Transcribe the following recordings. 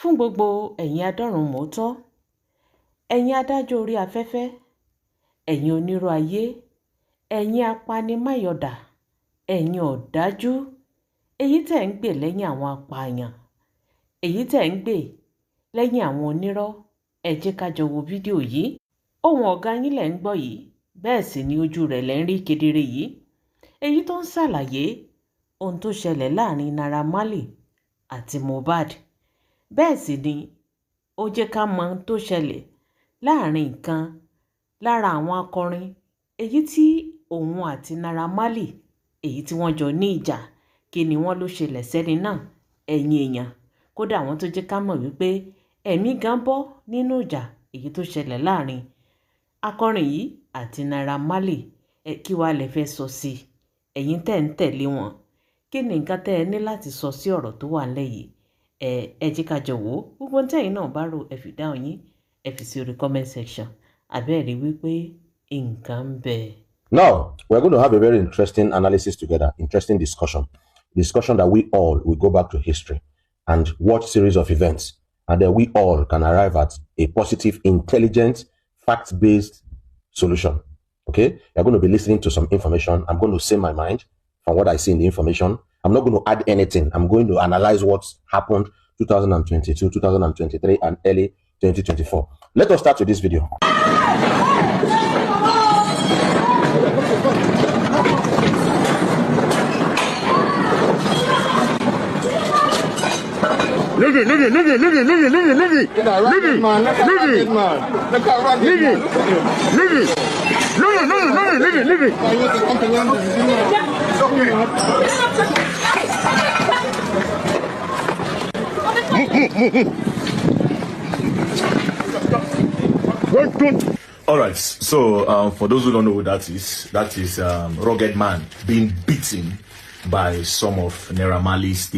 Fún gbogbo ẹ̀yin adọ́run mọ́tọ́, ẹ̀yin adájọ́ orí afẹ́fẹ́, ẹ̀yin onírọ́ ayé, ẹ̀yin apanimáyọ̀dà, ẹ̀yin ọ̀dájú, èyí tẹ̀ ń gbè lẹ́yìn àwọn apààyàn, èyí tẹ̀ ń gbè lẹ́yìn àwọn onírọ́, ẹ jẹ́ ká jọ wo fídíò yìí. Ohùn ọ̀gá yín lẹ̀ ń gbọ́ yìí, bẹ́ẹ̀ sì ni ojú rẹ̀ lẹ̀ ń rí kedere yìí. Èyí tó ń ṣàlàyé ohun tó ṣẹlẹ̀ láàrin Naira Marley àti Mohbad. Bẹ́ẹ̀ sì ni ó jẹ́ ká mọ ohun tó ṣẹlẹ̀ láàrin nǹkan lára àwọn akọrin èyí tí òun àti Naira Marley èyí tí wọ́n jọ ní ìjà. Kí ni wọ́n ló ṣẹlẹ̀ sẹ́ni náà, ẹ̀yin èèyàn? Kódà wọ́n tó jẹ́ ká mọ̀ wípé ẹ̀mí gan bọ́ nínú ìjà èyí tó ṣẹlẹ̀ láàrin akọrin yìí àti Naira Marley. Kí wàá lè fẹ́ sọ sí ẹ̀yin tẹ́ ń tẹ̀lé wọn? Kí ni nǹkan tẹ́ ẹ ní láti sọ sí ọ̀rọ̀ tó wà nílẹ̀ yìí? Ẹ jẹ́ ká jọ wò ó. Gbogbo tẹ́yin náà bá rò ẹ fi dáhùn yín, ẹ fi sí orí comment section. Àbẹ́ẹ̀rí wípé nǹkan ń bẹ. Now, we're going to have a very interesting analysis together, interesting discussion that we all will go back to history and watch series of events, and then we all can arrive at a positive, intelligent, fact-based solution. Okay? You're going to be listening to some information. I'm going to say my mind from what I see in the information. I'm not going to add anything. I'm going to analyze what's happened 2022, 2023, and early 2024. Let us start with this video. All right, so for those who don't know who that is Rugged Man being beaten by some of Naira Marley's,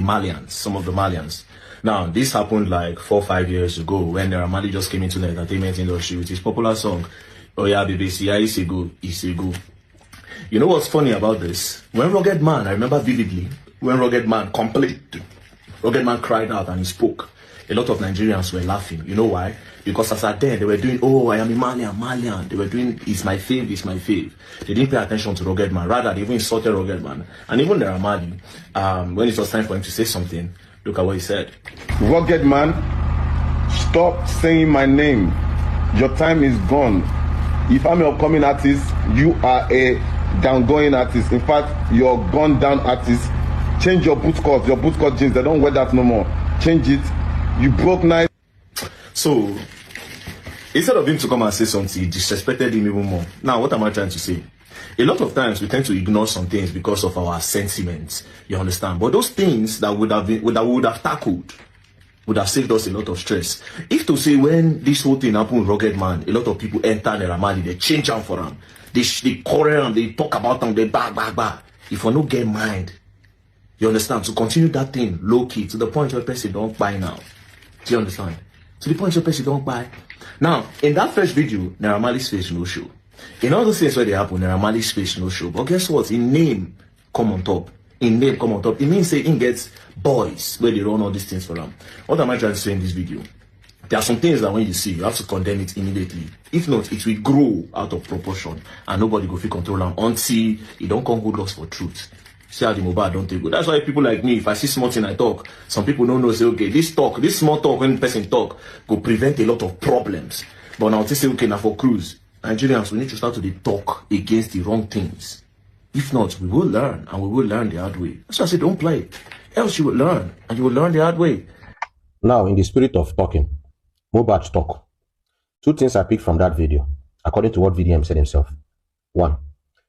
some of the Malians. Now, this happened like 4 or 5 years ago when Naira Marley just came into the entertainment industry with his popular song, Oh Yeah Baby, see ya, Isego. You know what's funny about this? When Rugged Man, I remember vividly, when Rugged Man complained, Rugged Man cried out and he spoke. A lot of Nigerians were laughing. You know why? Because as at then, they were doing, oh, I am a Malian. They were doing, it's my fave. They didn't pay attention to Rugged Man. Rather, they even insulted Rugged Man. And even Naira Marley, when it was time for him to say something, look at what he said. Rugged Man, stop saying my name. Your time is gone. If I'm an upcoming artist, you are a downgoing artist. In fact, you're a gone down artist. Change your boot cut jeans. They don't wear that no more. Change it. You broke night. So, instead of him to come and say something, he disrespected him even more. Now, what am I trying to say? A lot of times we tend to ignore some things because of our sentiments. You understand? But those things that we would have tackled would have saved us a lot of stress. If to say when this whole thing happened with Rugged Man, a lot of people enter Naira Marley, they change him for him. They quarrel and they talk about them, they bah. If we no get mind, you understand? To continue that thing low key to the point where person don't buy now. Do you understand? To the point where person don't buy. Now, in that first video, Naira Marley's face no show. In all those things where they happen, Naira Marley's face no show. But guess what? In name come on top. It means say he gets boys where they run all these things for them. What am I trying to say in this video? There are some things that when you see, you have to condemn it immediately. If not, it will grow out of proportion and nobody go feel control them until you don't come hold us for truth. See how the mobile don't take good. That's why people like me, if I see small thing I talk, some people don't know, say, okay, this small talk, when the person talk, go prevent a lot of problems. But now they say, okay, now for cruise, Nigerians, we need to start to talk against the wrong things. If not, we will learn, and we will learn the hard way. That's why I say, don't play. Else you will learn, and you will learn the hard way. Now, in the spirit of talking, Mohbad talk. 2 things I picked from that video, according to what VDM said himself. 1,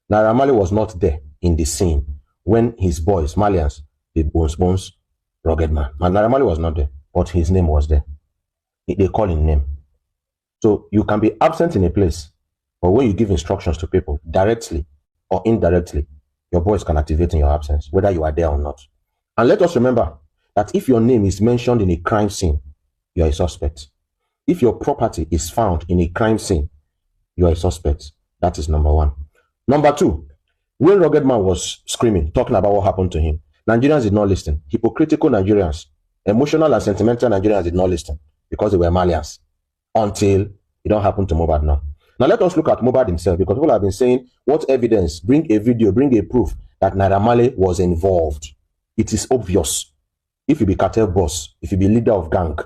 Naira Marley was not there in the scene when his boys, Malians, they bones, Rugged Man. Naira Marley was not there, but his name was there. They call him name. So you can be absent in a place, but when you give instructions to people, directly or indirectly, your voice can activate in your absence, whether you are there or not. And let us remember that if your name is mentioned in a crime scene, you are a suspect. If your property is found in a crime scene, you are a suspect. That is number 1. Number 2, when Rugged Man was screaming, talking about what happened to him, Nigerians did not listen. Hypocritical Nigerians Emotional and sentimental Nigerians did not listen because they were Malians until it don't happen to Mohbad now. Now let us look at Mohbad himself, because people have been saying, what evidence? Bring a video, bring a proof that Naira Marley was involved. It is obvious. If you be cartel boss, if you be leader of gang,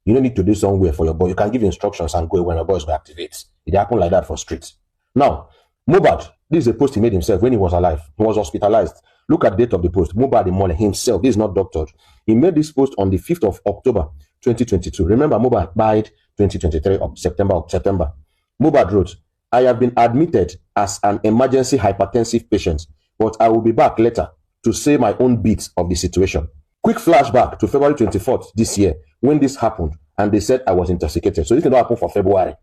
you don't need to do somewhere for your boy. You can give instructions and go when your boys will activate. It happened like that for streets. Now, Mohbad, this is a post he made himself when he was alive. He was hospitalized. Look at the date of the post. Mohbad Imole himself, this is not doctored. He made this post on the 5th of October, 2022. Remember, Mohbad died 2023 of September. Mohbad wrote, I have been admitted as an emergency hypertensive patient, but I will be back later to say my own bit of the situation. Quick flashback to February 24th this year when this happened and they said I was intoxicated. So this did not happen for February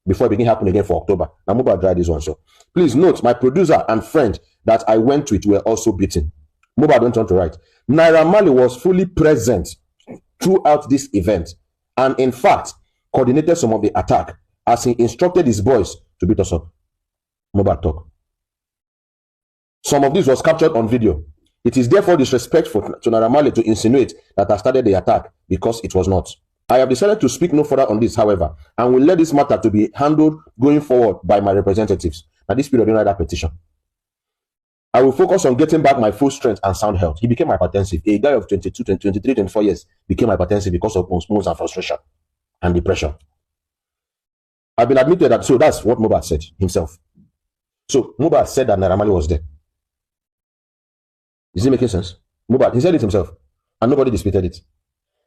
before it began happening again for October. Now Mohbad tried this one. So please note, my producer and friend that I went with were also beaten. Mohbad went on to write, Naira Marley was fully present throughout this event and in fact coordinated some of the attack as he instructed his boys to beat us up. Mohbad talk. Some of this was captured on video. It is therefore disrespectful to Naira Marley to insinuate that I started the attack, because it was not. I have decided to speak no further on this, however, and will let this matter to be handled going forward by my representatives. At this period, that petition. I will focus on getting back my full strength and sound health. He became hypertensive. A guy of 22, 23, 24 years became hypertensive because of postponements and frustration and depression. I've been admitted that, so that's what Mohbad said himself. So Mohbad said that Naira Marley was there. Is it making sense? Mohbad, he said it himself, and nobody disputed it.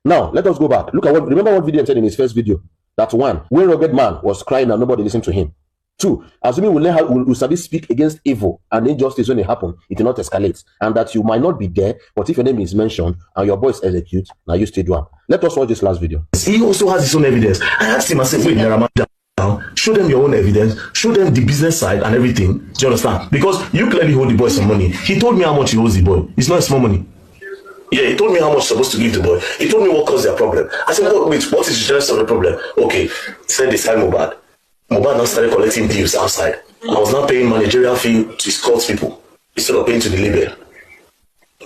Now, let us go back. Look at what, remember what video he said in his first video? That one, when Rugged Man was crying and nobody listened to him. Two, assuming we learn how we speak against evil and injustice when it happens, it will not escalate. And that you might not be there, but if your name is mentioned and your voice execute, now you stay do. Let us watch this last video. He also has his own evidence. I asked him, I said, wait, Naira Marley, show them your own evidence, show them the business side and everything. Do you understand? Because you clearly hold the boy some money. He told me how much he owes the boy. It's not small money. Yeah, he told me how much he's supposed to give the boy. He told me what caused their problem. I said, wait, what is the genesis of the problem? Okay, said this time Mohbad. Mohbad now started collecting bills outside. I was not paying managerial fee to his court people instead of paying to the label.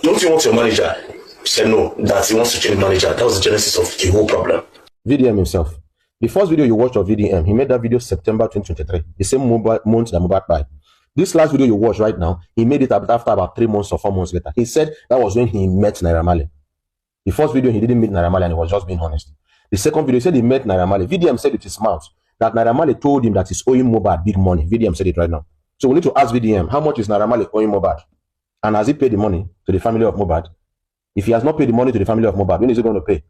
Don't you want your manager? He said no, that he wants to change manager. That was the genesis of the whole problem. VDM himself. The first video you watched of VDM, he made that video September 2023, the same month that Mohbad died. This last video you watch right now, he made it after about 3 months or 4 months later. He said that was when he met Naira Marley. The first video, he didn't meet Naira Marley and he was just being honest. The second video, he said he met Naira Marley. VDM said with his mouth that Naira Marley told him that he's owing Mohbad big money. VDM said it right now. So we need to ask VDM, how much is Naira Marley owing Mohbad? And has he paid the money to the family of Mohbad? If he has not paid the money to the family of Mohbad, when is he going to pay?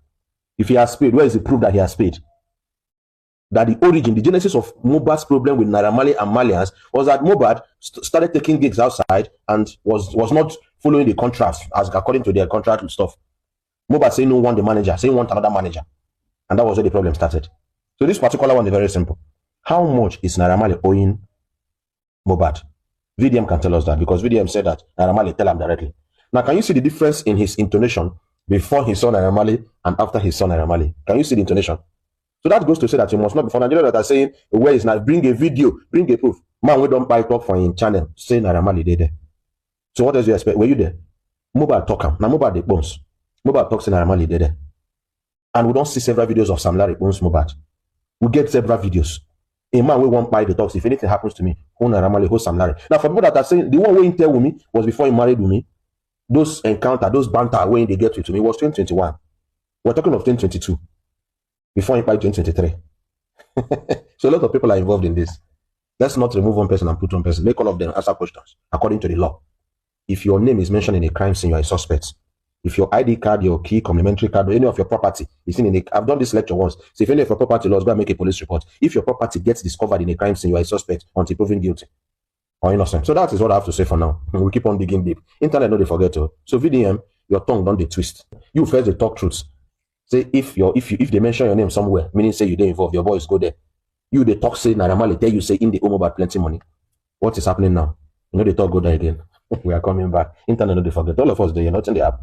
If he has paid, where is the proof that he has paid? That the origin, the genesis of Mohbad's problem with Naira Marley and Malians was that Mohbad started taking gigs outside and was not following the contracts as according to their contract and stuff. Mohbad saying no want the manager, saying want another manager. And that was where the problem started. So this particular one is very simple. How much is Naira Marley owing Mohbad? VDM can tell us that, because VDM said that Naira Marley tell him directly. Now, can you see the difference in his intonation before he saw Naira Marley and after he saw Naira Marley? Can you see the intonation? So that goes to say that you must not be for Nigeria that are saying, where is now? Bring a video, bring a proof. Man, we don't buy talk for him channel, saying Naira Marley there. So what does you expect? Were you there? Mohbad talk him. Now Mohbad the bones. Mohbad talks in Naira Marley there. And we don't see several videos of Sam Larry owns Mohbad. We get several videos. A man we won't buy the talks. If anything happens to me, who Naira Marley, who Sam Larry. Now for people that are saying, the one we tell with me was before he married with me. Those encounter, those banter when they get to me was 2021. We're talking of 2022. Before he died 2023. So a lot of people are involved in this. Let's not remove one person and put one person. Make all of them answer questions according to the law. If your name is mentioned in a crime scene, you are a suspect. If your ID card, your key, complimentary card, or any of your property is in a, I've done this lecture once. So if any of your property laws, go and make a police report. If your property gets discovered in a crime scene, you are a suspect until proven guilty or innocent. So that is what I have to say for now. We keep on digging deep. Internet, no, they forget to. So VDM, your tongue don't they twist. You first they talk truths. Say if they mention your name somewhere, meaning say you don't involve, your boys go there. You they talk say Naira Marley, tell you say in the home about plenty money. What is happening now? You know they talk go there again. We are coming back. Internet, no, they forget. All of us there, you're not in the app.